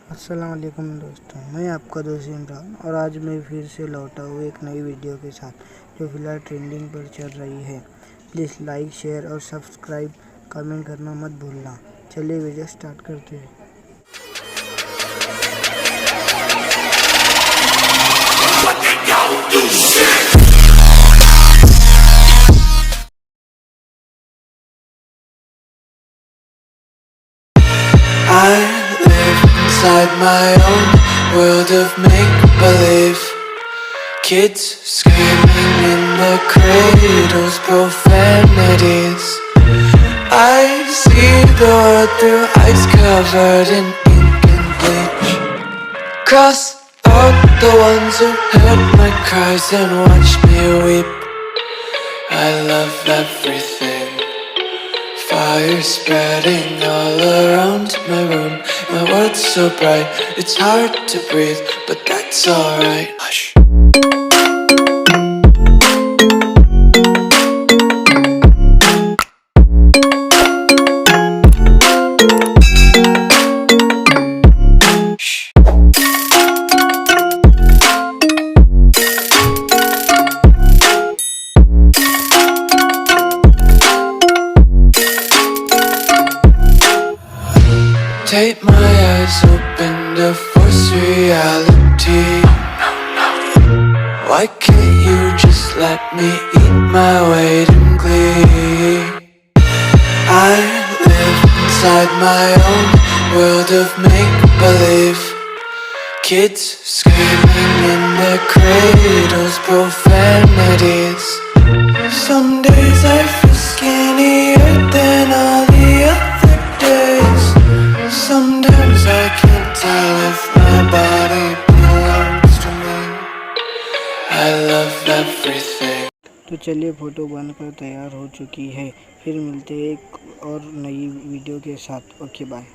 अस्सलाम वालेकुम दोस्तों, मैं आपका दोस्त इमरान और आज मैं फिर से लौटा हूँ एक नई वीडियो के साथ जो फ़िलहाल ट्रेंडिंग पर चल रही है। प्लीज़ लाइक, शेयर और सब्सक्राइब, कमेंट करना मत भूलना। चलिए वीडियो स्टार्ट करते हैं। I live inside my own world of make-believe. Kids screaming in the cradles, profanities. I see the world through ice covered in ink and bleach. Cross out the ones who heard my cries and watched me weep. I love everything. Fire spreading all around my room. My world's so bright, it's hard to breathe, but that's alright. Hush. Tape my eyes open to force reality. Why can't you just let me eat my weight in glee? I live inside my own world of make-believe. Kids screaming in their cradles, profanities. Some days I feel skinnier than all the other days. Sometimes I can't tell if my body belongs to me. I love everything. तो चलिए photo बनकर तैयार हो चुकी है। फिर मिलते हैं एक और नई वीडियो के साथ। Okay bye.